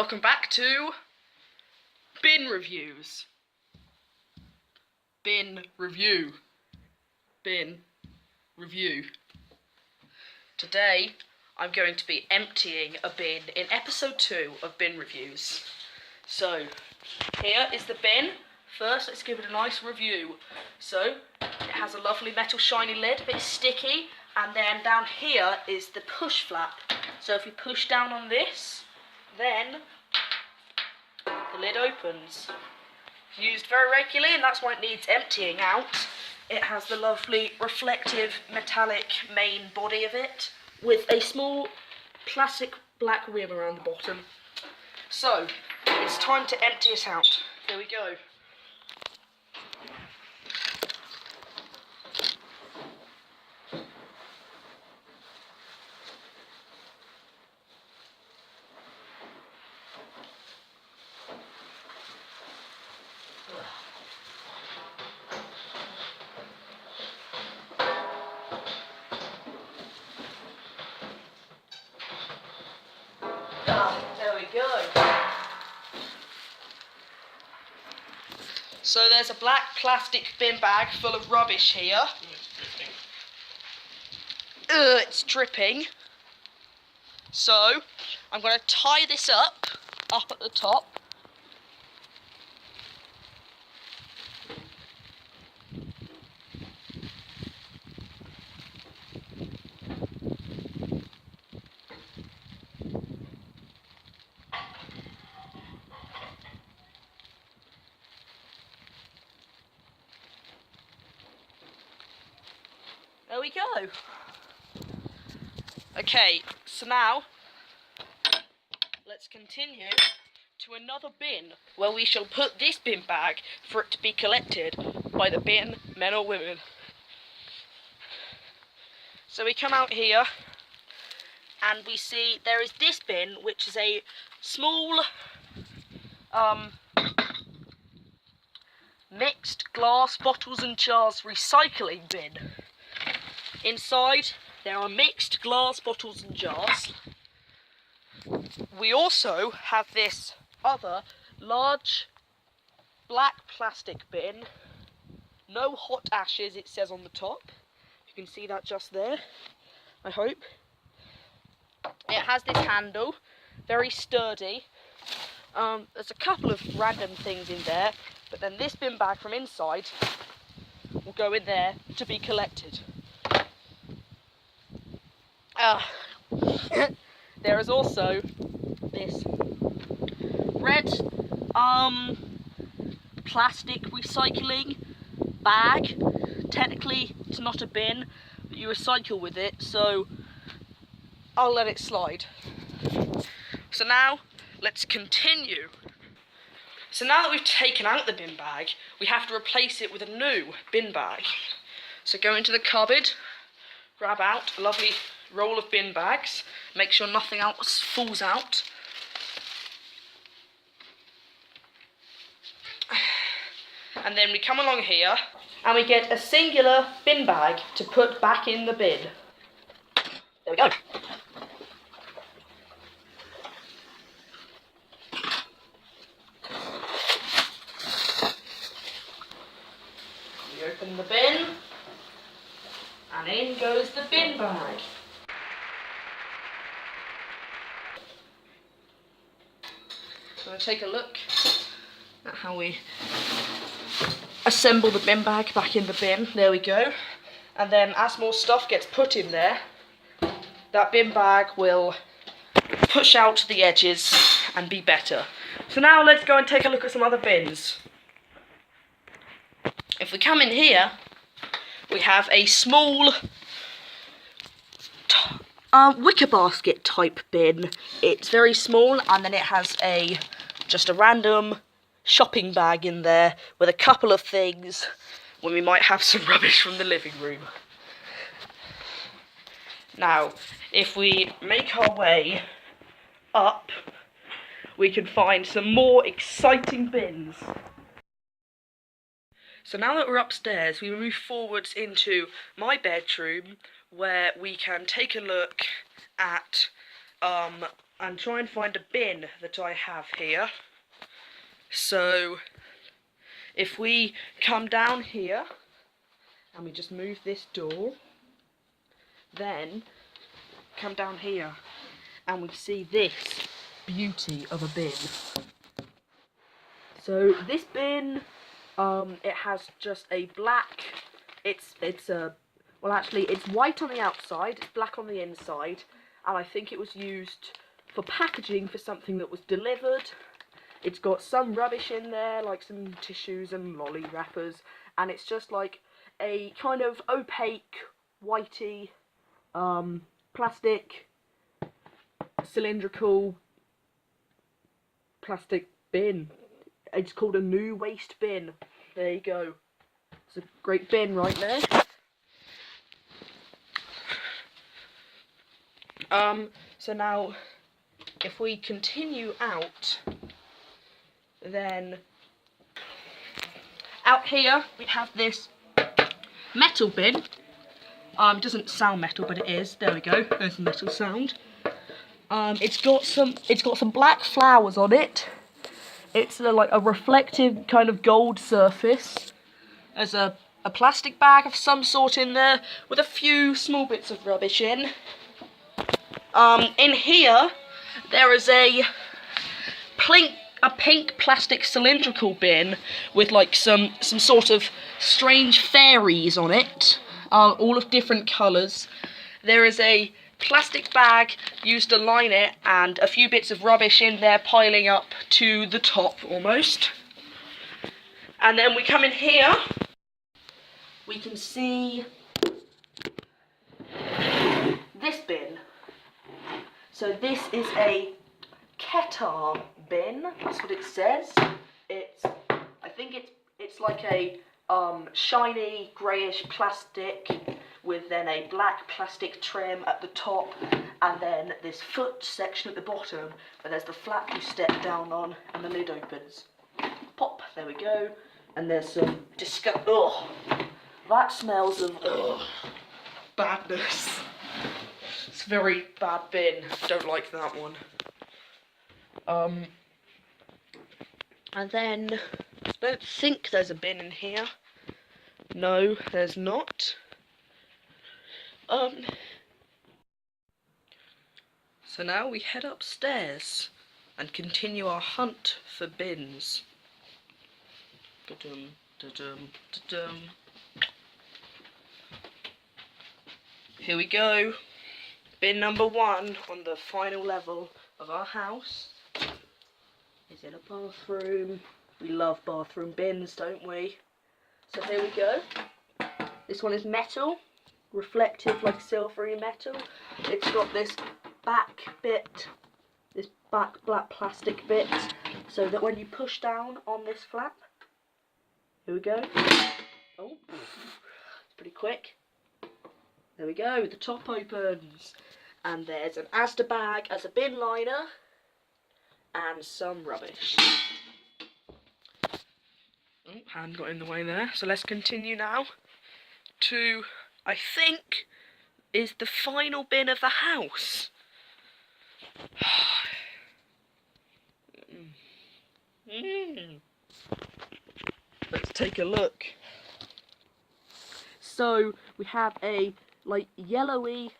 welcome back to Bin Reviews. Bin Review. Bin Review. Today, I'm going to be emptying a bin in episode 2 of Bin Reviews. So, here is the bin. First, let's give it a nice review. So, it has a lovely metal shiny lid, a bit sticky, and then down here is the push flap. So if you push down on this, then the lid opens. Used very regularly, and that's why it needs emptying out. It has the lovely reflective metallic main body of it with a small plastic black rim around the bottom. So, it's time to empty it out. Here we go. There we go. So there's a black plastic bin bag full of rubbish here. It's dripping. So I'm going to tie this up at the top. There we go. Okay, so now let's continue to another bin where we shall put this bin bag for it to be collected by the bin men or women. So we come out here and we see there is this bin, which is a small mixed glass bottles and jars recycling bin. Inside, there are mixed glass bottles and jars. We also have this other large black plastic bin. No hot ashes, it says on the top. You can see that just there, I hope. It has this handle, very sturdy. There's a couple of random things in there, but then this bin bag from inside will go in there to be collected. There is also this red plastic recycling bag. Technically it's not a bin, but you recycle with it, so I'll let it slide. So now let's continue. So now that we've taken out the bin bag, we have to replace it with a new bin bag. So go into the cupboard, grab out a lovely roll of bin bags, make sure nothing else falls out. And then we come along here and we get a singular bin bag to put back in the bin. There we go. We open the bin and in goes the bin bag. So we'll take a look at how we assemble the bin bag back in the bin. There we go. And then as more stuff gets put in there, that bin bag will push out to the edges and be better. So now let's go and take a look at some other bins. If we come in here, we have a small wicker basket type bin. It's very small, and then it has just a random shopping bag in there with a couple of things when we might have some rubbish from the living room. Now, if we make our way up, we can find some more exciting bins. So now that we're upstairs, we move forwards into my bedroom, where we can take a look at and try and find a bin that I have here. So if we come down here and we just move this door, then come down here and we see this beauty of a bin. So this bin, it has just a black, it's white on the outside, it's black on the inside, and I think it was used for packaging for something that was delivered. It's got some rubbish in there, like some tissues and lolly wrappers, and it's just like a kind of opaque, whitey, plastic, cylindrical plastic bin. It's called a new waste bin. There you go. It's a great bin right there. So now, if we continue out, then out here we have this metal bin. It doesn't sound metal, but it is. There we go. There's the metal sound. It's got some black flowers on it. It's like a reflective kind of gold surface. There's a plastic bag of some sort in there with a few small bits of rubbish in. In here there is a pink plastic cylindrical bin with like some sort of strange fairies on it, all of different colours. There is a plastic bag used to line it and a few bits of rubbish in there piling up to the top almost. And then we come in here, we can see this bin. So this is a Ketar bin, that's what it says. I think it's like a shiny greyish plastic with then a black plastic trim at the top, and then this foot section at the bottom where there's the flap you step down on and the lid opens. Pop, there we go. And there's some that smells of badness. It's a very bad bin. Don't like that one. And then I don't think there's a bin in here. No, there's not. So now we head upstairs and continue our hunt for bins. Da-dum, da-dum, da-dum. Here we go. Bin number 1 on the final level of our house is in a bathroom. We love bathroom bins, don't we? So here we go. This one is metal, reflective like silvery metal. It's got this back bit, this back black plastic bit, so that when you push down on this flap, here we go. Oh, it's pretty quick. There we go, the top opens. And there's an Asda bag as a bin liner and some rubbish. Oh, hand got in the way there. So let's continue now to, I think, is the final bin of the house. Let's take a look. So we have a like yellowy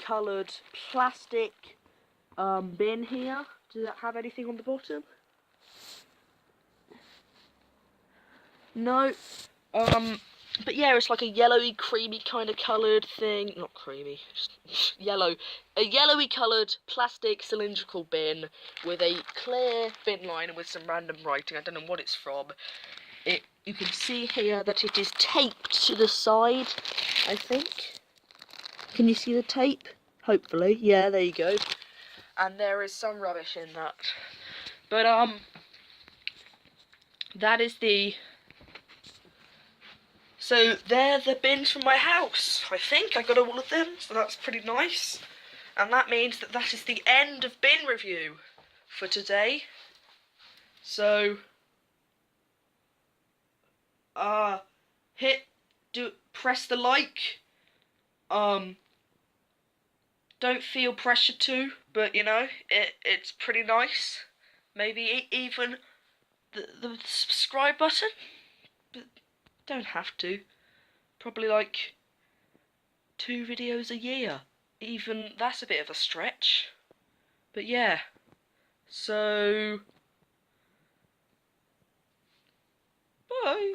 coloured plastic bin here. Does that have anything on the bottom? No. But yeah, it's like a yellowy, creamy kind of coloured thing. Not creamy, just yellow. A yellowy coloured plastic cylindrical bin with a clear bin liner with some random writing. I don't know what it's from. You can see here that it is taped to the side, I think. Can you see the tape? Hopefully. Yeah, there you go. And there is some rubbish in that. But, that is the... So, they're the bins from my house, I think. I got all of them, so that's pretty nice. And that means that that is the end of bin review for today. So... press the like, Don't feel pressure to, but you know, it's pretty nice. Maybe even the subscribe button, but don't have to. Probably like 2 videos a year. Even that's a bit of a stretch. But yeah. So bye.